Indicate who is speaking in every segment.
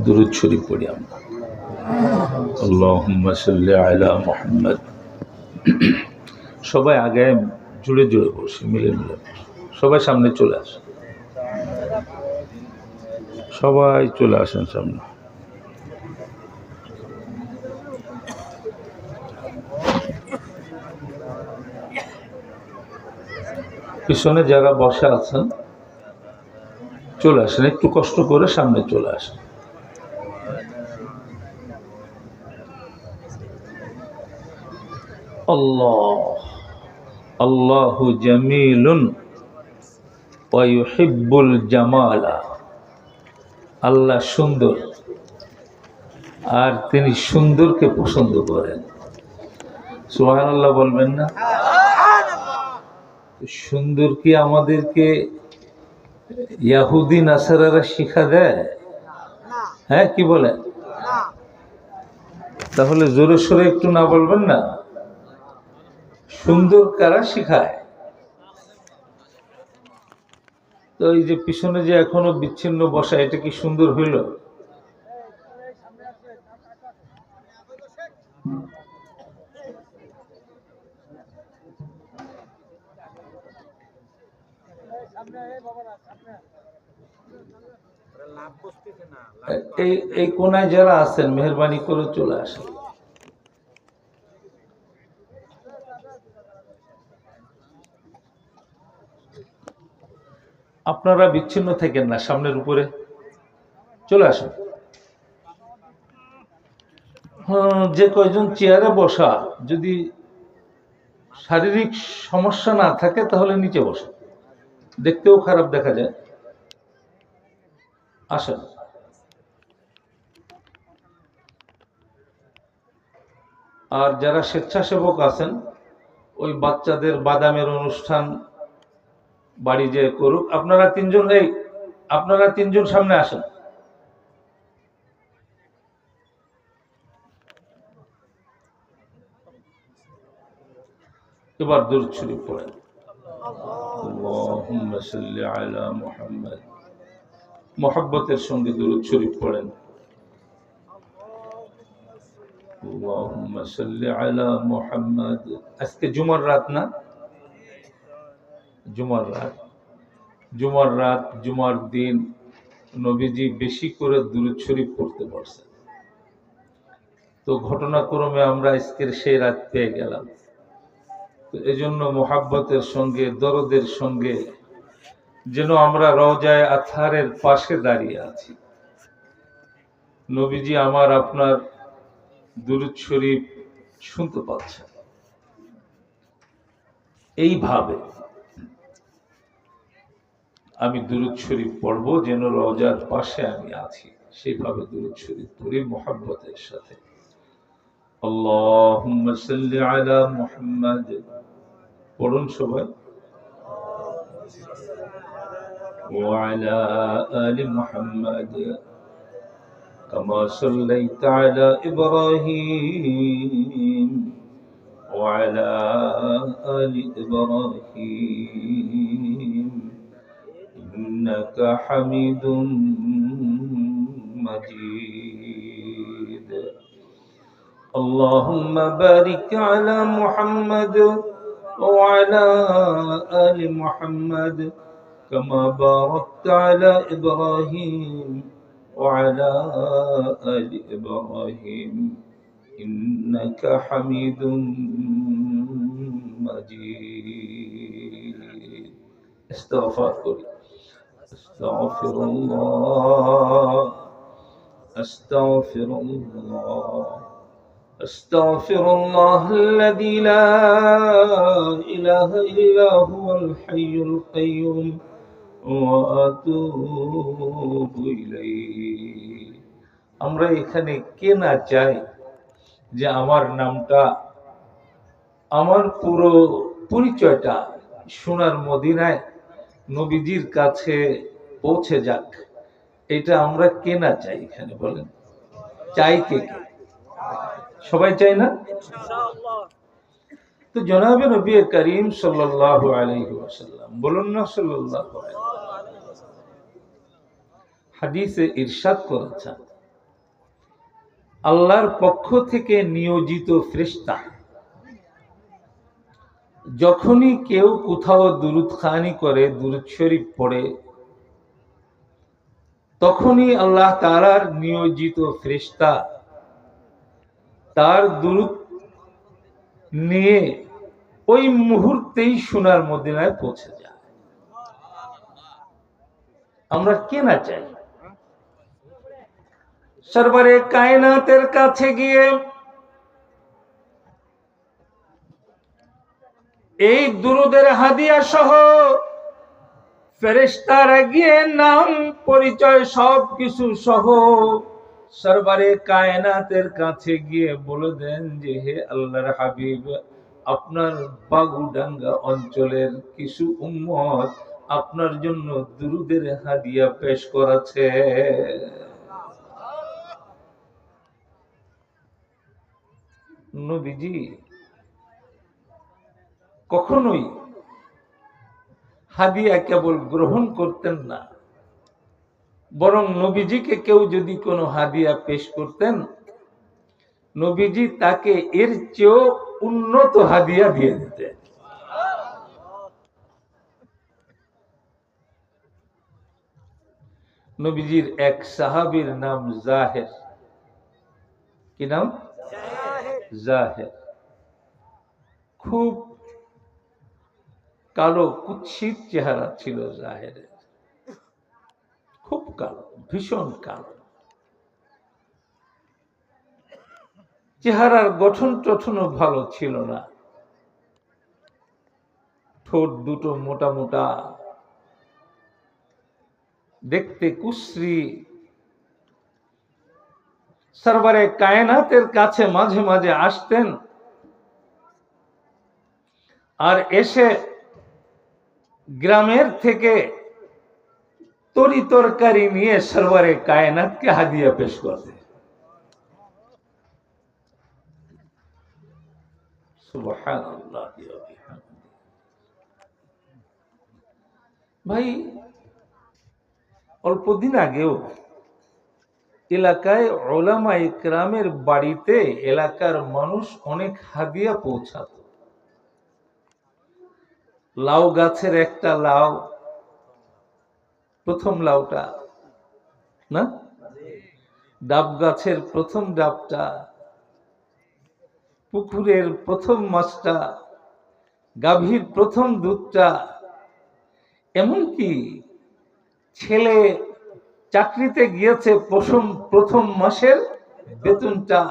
Speaker 1: দুরূদ শরীফ পড়ি আমরা। আল্লাহুম্মা সাল্লি আলা মুহাম্মদ। সবাই আগে জুড়ে জুড়ে বসে, মিলে মিলে সবাই সামনে চলে আসে, সবাই চলে আসেন সামনে। পিছনে যারা বসে আছেন চলে আসেন, একটু কষ্ট করে সামনে চলে আসেন। আল্লাহ আল্লাহু জামিলুন ওয়া ইউহিব্বুল জামালা। আল্লাহ সুন্দর আর তিনি সুন্দরকে পছন্দ করেন। সুবহানাল্লাহ বলবেন না? সুন্দর কি আমাদেরকে ইহুদি নাসারারা শিক্ষা দেয়? হ্যাঁ, কি বলেন? তাহলে জোরে সোরে একটু না বলবেন না? সুন্দর কারা শিখায়? তো এই যে পিছনে যে এখনো বিচ্ছিন্ন বসা, এটা কি সুন্দর হইল? এই কোনায় যারা আছেন মেহরবানি করে চলে আসেন। আপনারা বিচ্ছিন্ন থাকেন না, সামনের উপরে চলে আসেন। যে কয়জন চেয়ারে বসা যদি শারীরিক সমস্যা না থাকে তাহলে নিচে বসে, দেখতেও খারাপ দেখা যায়। আসেন। আর যারা স্বেচ্ছাসেবক আছেন ওই বাচ্চাদের বাদামের অনুষ্ঠান বাড়ি যে করুক, আপনারা তিনজন সামনে আসেন। এবার দুরূদ শরীফ পড়েন। আল্লাহুম্মা সাল্লি আলা মুহাম্মদ। মুহাব্বতের সঙ্গে দুরূদ শরীফ পড়েন। আল্লাহুম্মা সাল্লি আলা মুহাম্মদ। আজকে জুমার রাত না? জুমার রাত জুমার দিন নবীজি বেশি করে দুরূদ শরীফ পড়তে পারছেন। তো ঘটনাক্রমে আমরা আজকের সেই রাত পেয়ে গেলাম। তো এজন্য মুহাব্বতের সঙ্গে দরদের সঙ্গে যেন আমরা রওজায়ে আতহারের পাশে দাঁড়িয়ে আছি। নবীজি আমার আপনার দুরূদ শরীফ শুনতে পাচ্ছেন। এইভাবে আমি দুরূদ শরীফ পড়ব যেন রওজার পাশে আমি আছি, সেইভাবে দুরূদ শরীফ পড়ি মুহাব্বতের সাথে। আল্লাহুম্মা সাল্লি আলা মুহাম্মদ। পড়ুন সবাই। ওয়া আলা আলি মুহাম্মদ কামা সাল্লাইতা আলা ইব্রাহিম ওয়া আলা আলি ইব্রাহিম ইন্নাকা হামিদুম মাজিদ। আল্লাহুম্মা বারিক আলা মুহাম্মদ ওয়া আলা আলি মুহাম্মদ কামা বারাকতা আলা ইব্রাহিম ওয়া আলা আলি ইব্রাহিম ইন্নাকা হামিদুম মাজিদ। ইস্তিগফার করি। আস্তাগফিরুল্লাহ আস্তাগফিরুল্লাহ আস্তাগফিরুল্লাহ আল্লাযী লা ইলাহা ইল্লা হুয়াল হাইয়ুল কাইয়্যুম ওয়া আতুবু ইলাইহি। আমরা এখানে কে না চাই যে আমার নামটা, আমার পুরো পরিচয়টা সোনার মদিনায় নবীজির কাছে পৌঁছে যাক। এটা আমরা কে না চাই এখানে, বলেন? চাই কে কে? সবাই চাই না? তো জনাবে নবী করিম সাল্লাল্লাহু আলাইহি ওয়াসাল্লাম বলুন না সাল্লাল্লাহু আলাইহি ওয়াসাল্লাম হাদিসে ইরশাদ করেছেন আল্লাহর পক্ষ থেকে নিয়োজিত ফেরেশতা। যখনই কেউ কোথাও দুরূদ খানি করে, দুরূদ শরীফ পড়ে, তখনই আল্লাহ তাআলার নিয়োজিত ফেরেশতা তার দুরূদ নিয়ে ওই মুহূর্তেই সোনার মদিনায় পৌঁছে যায়। আমরা কে না চাই সরবরে কায়নাতের কাছে গিয়ে এই দুরুদের হাদিয়া সহ ফেরেশতারা গিয়ে নাম পরিচয় সবকিছু সহ সরবরে কায়নাতের কাছে গিয়ে বলে দেন যে হে আল্লাহর হাবিব, আপনার বাগুডাঙ্গা অঞ্চলের কিছু উম্মত আপনার জন্য দুরুদের হাদিয়া পেশ করেছে। নবীজি কখনোই হাদিয়া কেবল গ্রহণ করতেন না, বরং নবীজিকে কেউ যদি কোনো হাদিয়া পেশ করতেন, নবীজি তাকে এর চেয়েও উন্নত হাদিয়া দিয়ে দিতেন। নবীজির এক সাহাবীর নাম জাহের। কি নাম? জাহের। খুব কালো কুৎসিত চেহারা ছিল জাহেরের, খুব কালো, ভীষণ কালো। চেহারার গঠন টঠনও ভালো ছিল না, ঠোঁট দুটো মোটা মোটা, দেখতে কুশ্রী। সরবরে কায়নাতের কাছে মাঝে মাঝে আসতেন, আর এসে গ্রামের থেকে তরি তরকারি নিয়ে সরবরে কায়নাতকে হাদিয়া পেশ করতেন। সুবহানাল্লাহ। ভাই, অল্পদিন আগেও এলাকায় উলামা ইকরামের বাড়িতে এলাকার মানুষ অনেক হাদিয়া পৌঁছাতো। লাউ গাছের একটা লাউ, প্রথম লাউটা না, ডাব গাছের প্রথম ডাবটা, পুকুরের প্রথম মাছটা, গাভীর প্রথম দুধটা, এমনকি ছেলে চাকরিতে গিয়েছে প্রথম মাসের বেতনটা,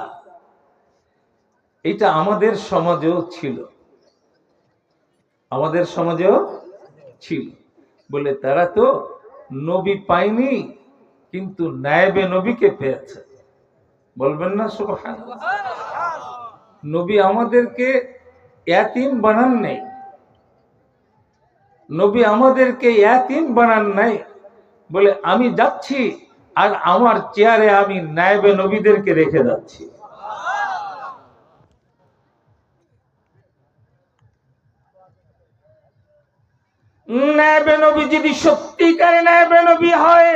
Speaker 1: এটা আমাদের সমাজেও ছিল, আমাদের সমাজেও ছিল। বলে তারা তো নবী পায়নি, কিন্তু নায়েবে নবীকে পেয়েছে। বলবেন না সুবহানাল্লাহ? নবী আমাদেরকে ইয়াতীম বানান নাই, নবী আমাদেরকে ইয়াতীম বানান নাই। বলে আমি যাচ্ছি আর আমার চেয়ারে আমি নায়েবে নবীদেরকে রেখে যাচ্ছি। নায়েবে নবী যদি সত্যিকারে নায়েবে নবী হয়,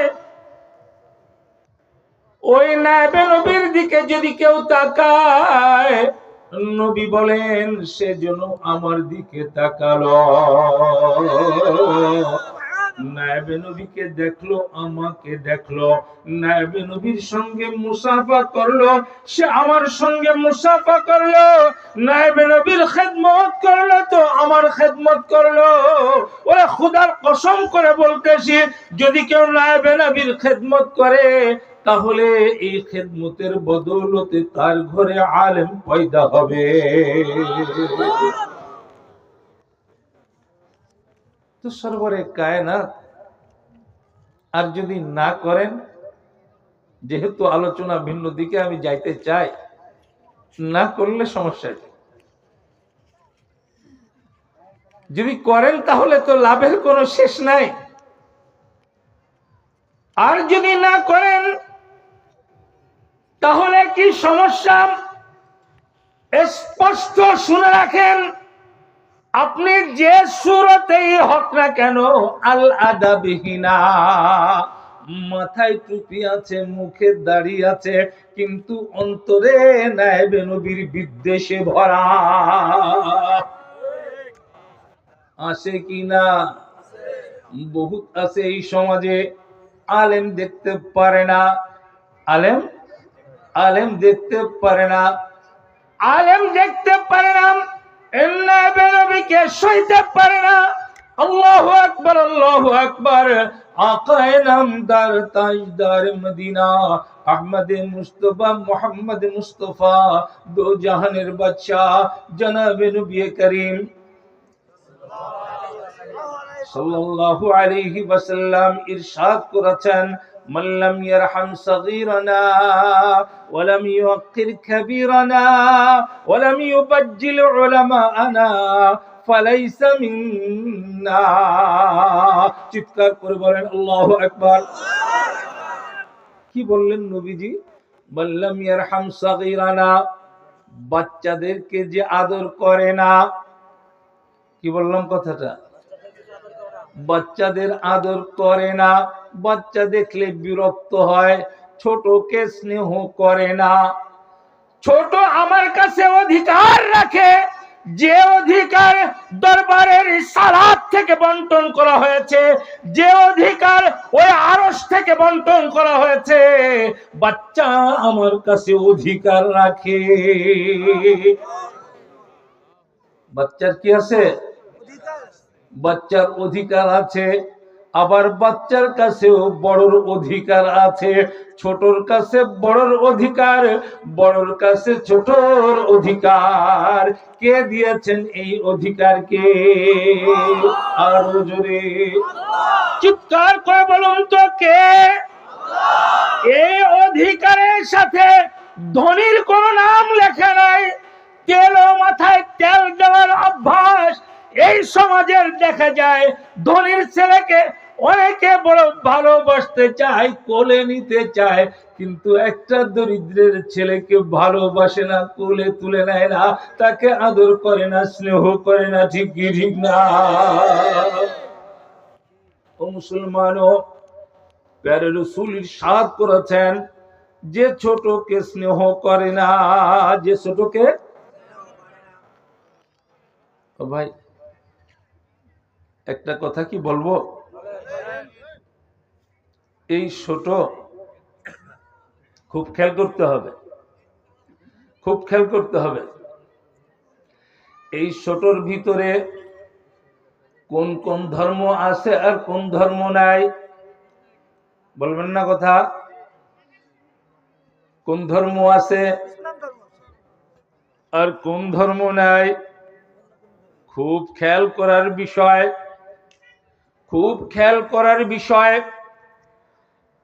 Speaker 1: ওই নায়েবে নবীর দিকে যদি কেউ তাকায়, নবী বলেন সে যেন আমার দিকে তাকালো। নায়েবে নবীকে দেখলো, আমাকে দেখলো, নায়েবে নবীর সঙ্গে মুসাফা করলো, সে আমার সঙ্গে মুসাফা করলো, নায়েবে নবীর খেদমত করলো তো আমার খেদমত করলো। ওরে খোদার কসম করে বলতেছি, যদি কেউ নায়েবে নবীর খেদমত করে, তাহলে এই খেদমতের বদৌলতে তার ঘরে আলেম পয়দা হবে। তো সরবরে কায়নাত আর যদি না করেন, যেহেতু আলোচনা ভিন্ন দিকে আমি যাইতে চাই, না করলে সমস্যা কি? যদি করেন তাহলে তো লাভের কোনো শেষ নাই, আর যদি না করেন তাহলে কি সমস্যা? স্পষ্ট শুনে রাখেন, আপনি যে সূরতেই হোক না কেন, আল আদাবিহিনা মাথায় টুপি আছে, মুখে দাড়ি আছে, কিন্তু অন্তরে নায়েবে নবীর বিদ্বেষে ভরা। আসে কি না? বহুত আছে এই সমাজে। আলেম দেখতে পারে না, আলেম আলেম দেখতে পারে না, আলেম দেখতে পারে না, নায়েবে নবীকে সইতে পারে না। আল্লাহু আকবার, আল্লাহু আকবার। আকায়ে নামদার তাজদার মদিনা আহমদ মুস্তফা মোহাম্মদ মুস্তফা দো জাহানের বাদশাহ জনাবে নবী করিম সাল্লাল্লাহু আলাইহি ওয়াসাল্লাম ইরশাদ করেছেন, মান লাম ইয়ারহাম সাগীরানা ওয়া লাম ইউক্কির কাবীরানা ওয়া লাম ইউবাজ্জিল উলামাআনা ফালাইসা মিন্না। চিৎকার করে বলেন আল্লাহু আকবার। কি বললেন নবীজি? মান লাম ইয়ারহাম সাগীরানা, বাচ্চাদেরকে যে আদর করে না। কি বললাম কথাটা? বাচ্চাদের আদর করে না, বাচ্চা দেখলে বিরক্ত হয়, ছোটকে স্নেহ করে না। ছোট আমার কাছে অধিকার রাখে, যে অধিকার দরবারের সালাত থেকে বন্টন করা হয়েছে, যে অধিকার ওই আরশ থেকে বন্টন করা হয়েছে, বাচ্চা আমার কাছে অধিকার রাখে। বাচ্চার কি আছে? বাচ্চার অধিকার আছে। আবার বাচ্চার কাছেও বড়র অধিকার আছে। ছোটর কাছে বড়র অধিকার, বড়র কাছে ছোটর অধিকার। কে দিয়েছেন এই অধিকারকে? আরো জোরে চিৎকার করে বলুন তো কে? এই অধিকারের সাথে ধনীর কোন নাম লেখা নাই। তেল মাথায় তেল দেওয়ার অভ্যাস এই সমাজের দেখা যায়। ধনীর ছেলেকে অনেকে বড় ভালোবাসতে চায়, কোলে নিতে চায়, কিন্তু একটা দরিদ্রের ছেলেকে ভালোবাসে না, কোলে তুলে নেয় না, তাকে আদর করে না, স্নেহ করে না। ঠিক কি ঠিক না? ও মুসলমানও, প্যারে রাসূল ইরশাদ করেছেন, যে ছোটকে স্নেহ করে না, যে ছোটকে, ও ভাই একটা কথা কি বলবো, এই ছোট খুব খেয়াল করতে হবে, খুব খেয়াল করতে হবে। এই ছোটর ভিতরে কোন কোন ধর্ম আছে আর কোন ধর্ম নাই, বলবেন না কথা? কোন ধর্ম আছে আর কোন ধর্ম নাই, খুব খেয়াল করার বিষয়, খুব খেয়াল করার বিষয়।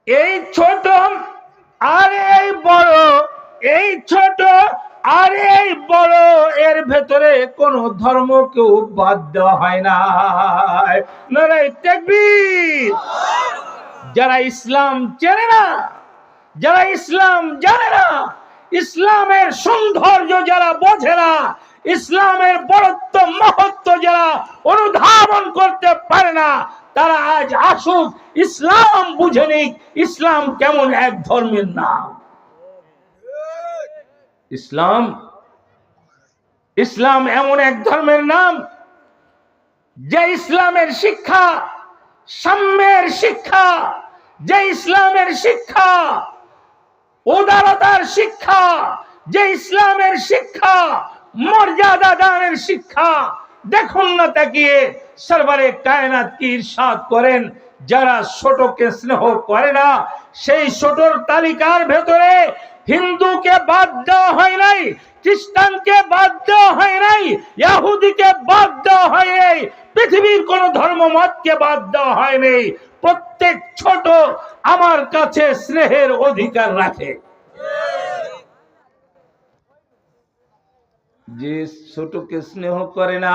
Speaker 1: এই ছোট আর এই বড়, এই ছোট আর এই বড়, এর ভেতরে কোন ধর্মকেও বাদ দেওয়া হয় না। নারায়ে তাকবীর। যারা ইসলাম চেনে না, যারা ইসলাম জানে না, ইসলামের সৌন্দর্য যারা বোঝে না, ইসলামের বড়ত্ব মহত্ব যারা অনুধাবন করতে পারে না, তারা আজ আসুক, ইসলাম বুঝে নিক ইসলাম কেমন এক ধর্মের নাম। ইসলাম, ইসলাম এমন এক ধর্মের নাম যে ইসলামের শিক্ষা সাম্যের শিক্ষা, যে ইসলামের শিক্ষা উদারতার শিক্ষা, যে ইসলামের শিক্ষা মর্যাদা দানের শিক্ষা। দেখুন না তাকিয়ে সরবরে কায়নাত কি ইরশাদ করেন, যারা ছোটকে স্নেহ করে না, সেই ছোটর তালিকার ভেতরে হিন্দুকে বাদ দেওয়া হয় নাই, খ্রিস্টানকে বাদ দেওয়া হয় নাই, ইহুদিকে বাদ দেওয়া হয় নাই, পৃথিবীর কোন ধর্মমতকে বাদ দেওয়া হয় নাই। প্রত্যেক ছোট আমার কাছে স্নেহের অধিকার রাখে। যে ছোটকে স্নেহ করে না,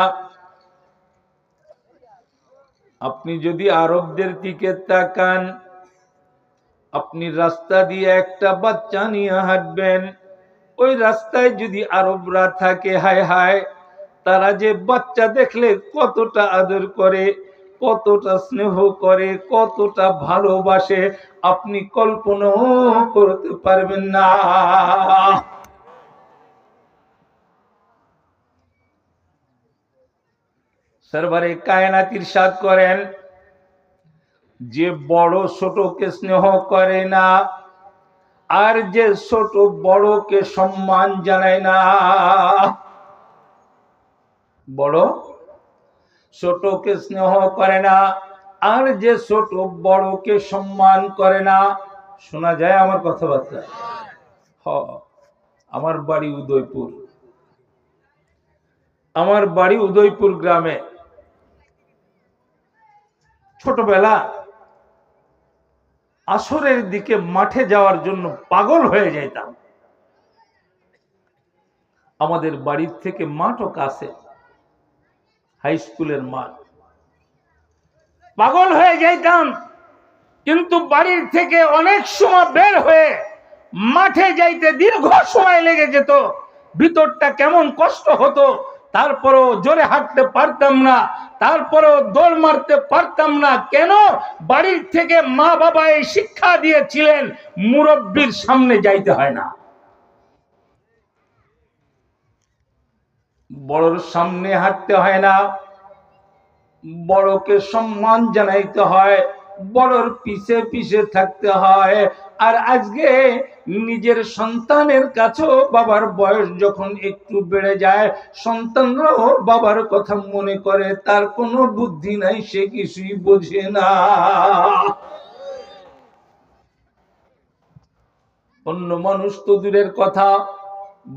Speaker 1: আপনি যদি আরবদের দিকে তাকান, আপনি রাস্তা দিয়ে একটা বাচ্চা নিয়ে হাঁটবেন, ওই রাস্তায় যদি আরবরা থাকে, হায় হায়, তারা যে বাচ্চা দেখলে কতটা আদর করে, কতটা স্নেহ করে, কতটা ভালোবাসে, আপনি কল্পনাও করতে পারবেন না। সরবরে কায়নাত ইরশাদ করেন, যে বড় ছোটকে স্নেহ করে না, আর যে ছোট বড়কে সম্মান জানায় না। বড় ছোটকে স্নেহ করে না, আর যে ছোট বড়কে সম্মান করে না। শোনা যায় আমার কথাবার্তা? আমার বাড়ি উদয়পুর, আমার বাড়ি উদয়পুর গ্রামে। ছোটবেলা আসরের দিকে মাঠে যাওয়ার জন্য পাগল হয়ে যাইতাম। আমাদের বাড়ির থেকে মাঠও কাছে, হাই স্কুলের মাঠ। পাগল হয়ে যাইতাম, কিন্তু বাড়ির থেকে অনেক সময় বের হয়ে মাঠে যাইতে দীর্ঘ সময় লেগে যেত। ভিতরটা কেমন কষ্ট হতো, তারপরও জোরে হাঁটতে পারতাম না, তারপরও দৌড় মারতে পারতাম না। কেন? বাড়ির থেকে মা বাবা এই শিক্ষা দিয়েছিলেন, মুরব্বির সামনে যাইতে হয় না, বড়র সামনে হাঁটতে হয় না, বড়কে সম্মান জানাইতে হয়, বড়র পিছে পিছে থাকতে হয়। আর আজকে নিজের সন্তানের কাছেও বাবার বয়স যখন একটু বেড়ে যায়, সন্তানরাও বাবার কথা মনে করে, তার কোনো বুদ্ধি নাই, সে কিছুই বোঝে না। অন্য মানুষ তো দূরের কথা,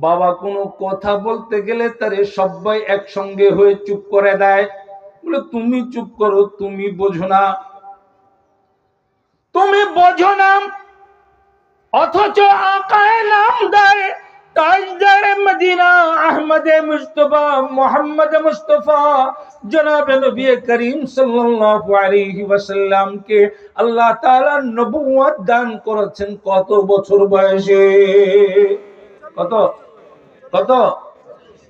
Speaker 1: বাবা কোনো কথা বলতে গেলে তারে সবাই একসঙ্গে হয়ে চুপ করে দেয়, বলে তুমি চুপ করো, তুমি বোঝো না, তুমি বোঝো না। অথচ আকায়ে নামদার তাজদার মদিনা আহমদে মুস্তফা মোহাম্মদ মুস্তফা জনাবে নবী করিম সাল্লাল্লাহু আলাইহি ওয়াসাল্লাম কে আল্লাহ তাআলা নবুয়ত দান করেছেন কত বছর বয়সে? কত কত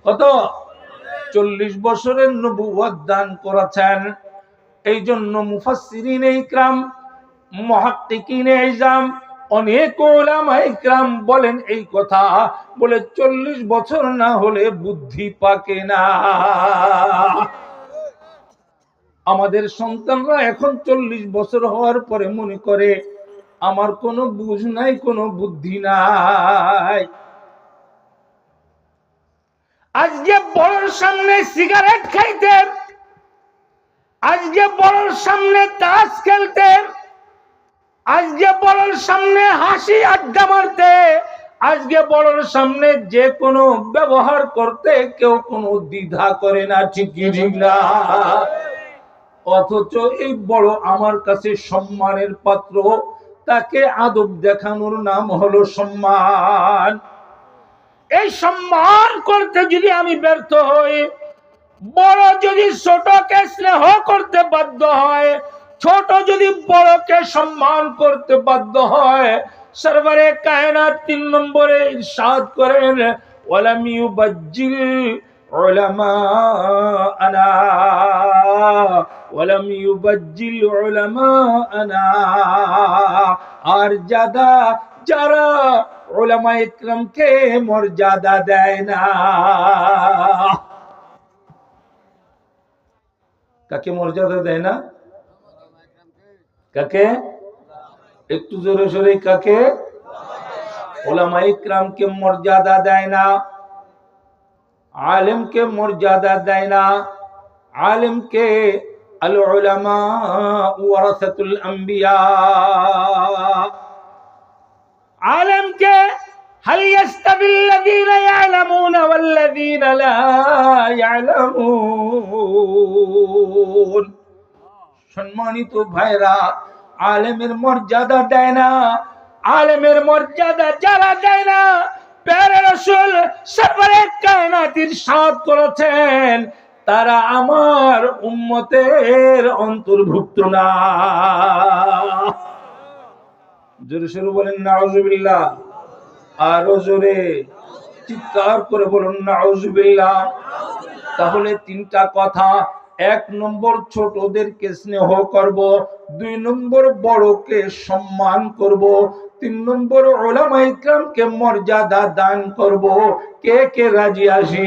Speaker 1: কত 40 বছরের নবুয়ত দান করেছেন। এই জন্য মুফাসসিরিনে ইকরাম, মুহাক্কিকিনে ইজাম, অনেক উলামা ইকরাম বলেন এই কথা, বলে 40 বছর না হলে বুদ্ধি পাকে না। আমাদের সন্তানরা এখন 40 বছর হওয়ার পরে মনে করে আমার কোনো বুঝ নাই, কোনো বুদ্ধি নাই। আজকে বড়র সামনে সিগারেট খাইতে, আজকে বড়র সামনে তাস খেলতে, আজকে বড়র সামনে হাসি আড্ডা মারতে, আজকে বড়র সামনে যে কোনো ব্যবহার করতে কেউ কোনো দ্বিধা করে না, ঠিক কি ঠিক না? অথচ এই বড় আমার কাছে সম্মানের পাত্র, তাকে আদব দেখানোর নাম হলো সম্মান। এই সম্মান করতে যদি আমি ব্যর্থ হই, বড় যদি ছোটকে স্নেহ করতে বাধ্য হয়, ছোট যদি বড়কে সম্মান করতে বাধ্য হয়, সরবরে কায়নাত 3 নম্বরে ইরশাদ করেন, ওয়ালাম ইউবাজ্জিল উলামাআনা, ওয়ালাম ইউবাজ্জিল উলামাআনা। আর যারা উলামায়ে ইকরামকে মর্যাদা দেয় না। কাকে মর্যাদা দেয় না? কাকে? একটু জোরে সোরে, কাকে? উলামায়ে ইকরামকে মর্যাদা দেয় না, আলেমকে মর্যাদা দেয় না। আলেমকে আল উলামা ওয়ারাসাতুল আম্বিয়া, আলেমকে হাল ইয়াস্তাবিল্লাযীনা ইয়ালামুনা ওয়াল্লাযীনা লা ইয়ালামুন। সম্মানিত ভাইরা, আলেমের মর্যাদা দেয় না, আলেমের মর্যাদা যারা দেয় না, প্যারা রাসূল সরওয়ারে কায়নাত ইরশাদ করেছেন, তারা আমার উম্মতের অন্তর্ভুক্ত না। জোরে শুরু বলেন নাউযুবিল্লাহ, আরো জোরে চিৎকার করে বলুন নাউযুবিল্লাহ। তাহলে 3টা কথা, এক নম্বর ছোটদেরকে স্নেহ করব, 2 নম্বর বড়কে সম্মান করব, 3 নম্বর উলামায়ে কিরামকে মর্যাদা দান করব। কে কে রাজি আছি?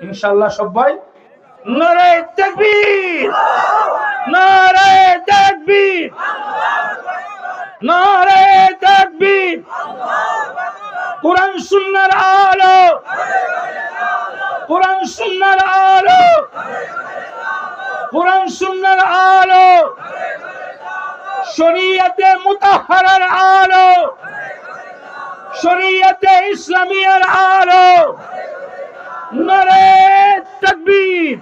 Speaker 1: ইনশাআল্লাহ সবাই নারে তাকবীর, নারে তাকবীর, নারে তাকবীর। কোরআন সুন্নাহর আলো, কোরআন সুন্নাহর আলো, কোরআন সুন্নাহর আলো, শরীয়তে মুতাহহারার আলো, শরীয়তে ইসলামিয়ার আলো। নারে তাকবীর।